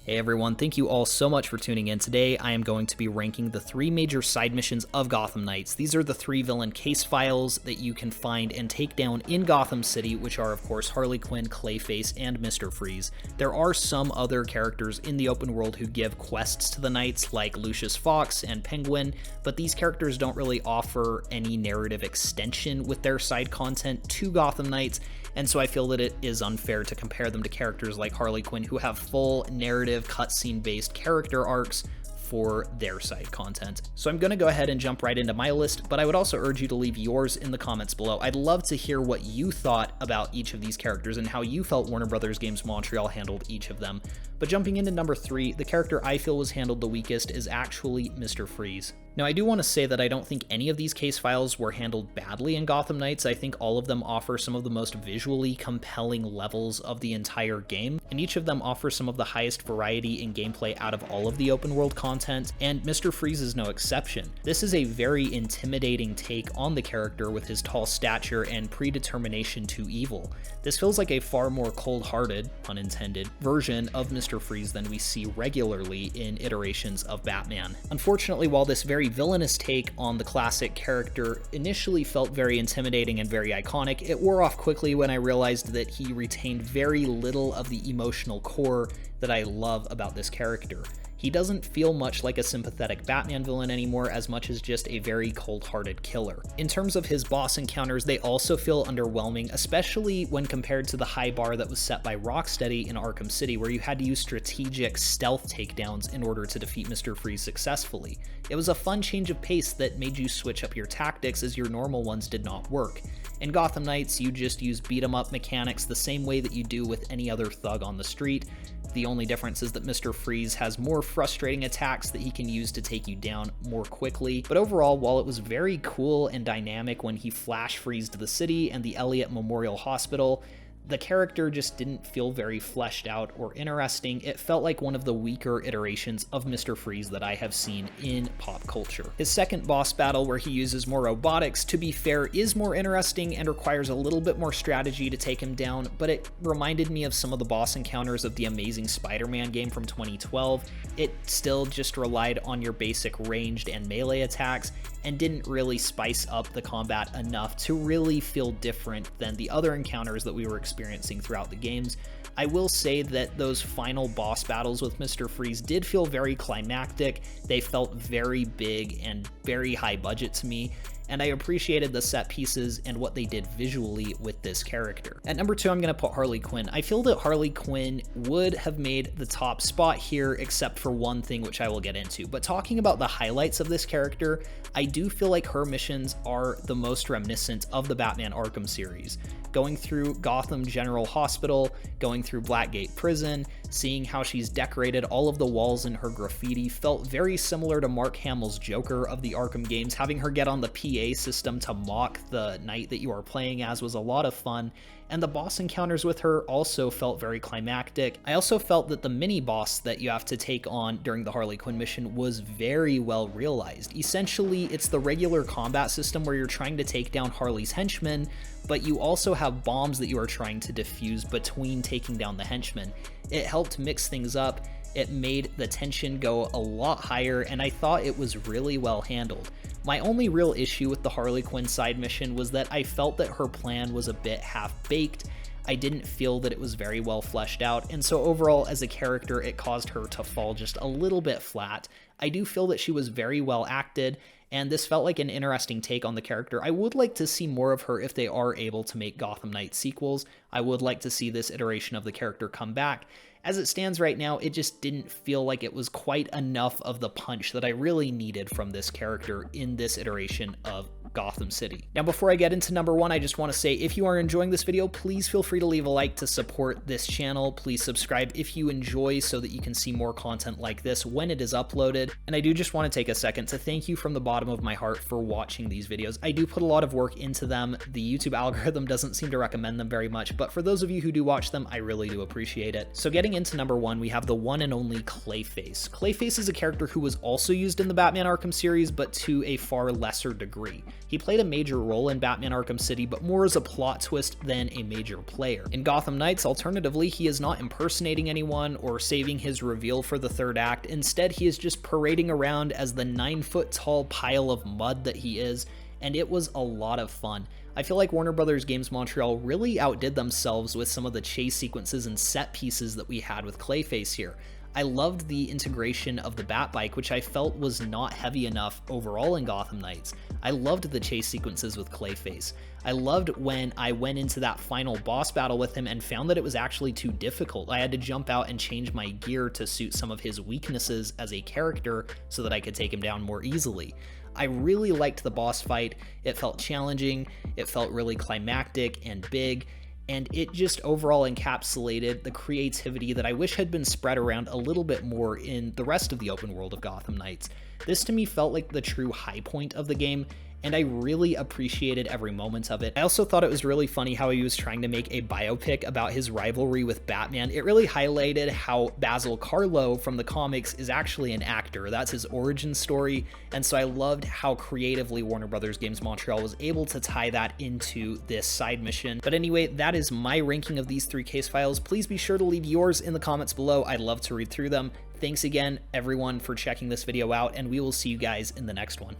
Hey everyone, thank you all so much for tuning in. Today I am going to be ranking the 3 major side missions of Gotham Knights. These are the 3 villain case files that you can find and take down in Gotham City, which are of course Harley Quinn, Clayface, and Mr. Freeze. There are some other characters in the open world who give quests to the Knights, like Lucius Fox and Penguin, but these characters don't really offer any narrative extension with their side content to Gotham Knights, and so I feel that it is unfair to compare them to characters like Harley Quinn who have full narrative cutscene based character arcs for their side content. So I'm going to go ahead and jump right into my list, but I would also urge you to leave yours in the comments below. I'd love to hear what you thought about each of these characters and how you felt Warner Bros. Games Montreal handled each of them. But jumping into number 3, the character I feel was handled the weakest is actually Mr. Freeze. Now I do want to say that I don't think any of these case files were handled badly in Gotham Knights. I think all of them offer some of the most visually compelling levels of the entire game, and each of them offers some of the highest variety in gameplay out of all of the open world content, and Mr. Freeze is no exception. This is a very intimidating take on the character with his tall stature and predetermination to evil. This feels like a far more cold-hearted, pun intended, version of Mr. Freeze than we see regularly in iterations of Batman. Unfortunately, while this very villainous take on the classic character initially felt very intimidating and very iconic, it wore off quickly when I realized that he retained very little of the emotional core that I love about this character. He doesn't feel much like a sympathetic Batman villain anymore as much as just a very cold-hearted killer. In terms of his boss encounters, they also feel underwhelming, especially when compared to the high bar that was set by Rocksteady in Arkham City, where you had to use strategic stealth takedowns in order to defeat Mr. Freeze successfully. It was a fun change of pace that made you switch up your tactics as your normal ones did not work. In Gotham Knights, you just use beat-em-up mechanics the same way that you do with any other thug on the street. The only difference is that Mr. Freeze has more frustrating attacks that he can use to take you down more quickly. But overall, while it was very cool and dynamic when he flash freezed the city and the Elliott Memorial Hospital, the character just didn't feel very fleshed out or interesting. It felt like one of the weaker iterations of Mr. Freeze that I have seen in pop culture. His second boss battle, where he uses more robotics, to be fair, is more interesting and requires a little bit more strategy to take him down, but it reminded me of some of the boss encounters of the Amazing Spider-Man game from 2012. It still just relied on your basic ranged and melee attacks and didn't really spice up the combat enough to really feel different than the other encounters that we were experiencing throughout the games. I will say that those final boss battles with Mr. Freeze did feel very climactic. They felt very big and very high budget to me, and I appreciated the set pieces and what they did visually with this character. At number 2, I'm going to put Harley Quinn. I feel that Harley Quinn would have made the top spot here except for one thing, which I will get into. But talking about the highlights of this character, I do feel like her missions are the most reminiscent of the Batman Arkham series. Going through Gotham General Hospital, going through Blackgate Prison, seeing how she's decorated all of the walls in her graffiti felt very similar to Mark Hamill's Joker of the Arkham games. Having her get on the PA system to mock the knight that you are playing as was a lot of fun, and the boss encounters with her also felt very climactic. I also felt that the mini-boss that you have to take on during the Harley Quinn mission was very well realized. Essentially, it's the regular combat system where you're trying to take down Harley's henchmen, but you also have bombs that you are trying to defuse between taking down the henchmen. It helped mix things up, it made the tension go a lot higher, and I thought it was really well handled. My only real issue with the Harley Quinn side mission was that I felt that her plan was a bit half-baked. I didn't feel that it was very well fleshed out, and so overall as a character it caused her to fall just a little bit flat. I do feel that she was very well acted, and this felt like an interesting take on the character. I would like to see more of her if they are able to make Gotham Knights sequels. I would like to see this iteration of the character come back. As it stands right now, it just didn't feel like it was quite enough of the punch that I really needed from this character in this iteration of Gotham City. Now, before I get into number 1, I just want to say if you are enjoying this video, please feel free to leave a like to support this channel. Please subscribe if you enjoy so that you can see more content like this when it is uploaded. And I do just want to take a second to thank you from the bottom of my heart for watching these videos. I do put a lot of work into them. The YouTube algorithm doesn't seem to recommend them very much, but for those of you who do watch them, I really do appreciate it. So getting into number 1, we have the one and only Clayface. Clayface is a character who was also used in the Batman Arkham series, but to a far lesser degree. He played a major role in Batman Arkham City, but more as a plot twist than a major player. In Gotham Knights, alternatively, he is not impersonating anyone or saving his reveal for the third act. Instead, he is just parading around as the 9-foot-tall pile of mud that he is, and it was a lot of fun. I feel like Warner Brothers Games Montreal really outdid themselves with some of the chase sequences and set pieces that we had with Clayface here. I loved the integration of the Batbike, which I felt was not heavy enough overall in Gotham Knights. I loved the chase sequences with Clayface. I loved when I went into that final boss battle with him and found that it was actually too difficult. I had to jump out and change my gear to suit some of his weaknesses as a character so that I could take him down more easily. I really liked the boss fight. It felt challenging, it felt really climactic and big, and it just overall encapsulated the creativity that I wish had been spread around a little bit more in the rest of the open world of Gotham Knights. This to me felt like the true high point of the game, and I really appreciated every moment of it. I also thought it was really funny how he was trying to make a biopic about his rivalry with Batman. It really highlighted how Basil Carlo from the comics is actually an actor. That's his origin story, and so I loved how creatively Warner Brothers Games Montreal was able to tie that into this side mission. But anyway, that is my ranking of these 3 case files. Please be sure to leave yours in the comments below. I'd love to read through them. Thanks again, everyone, for checking this video out, and we will see you guys in the next one.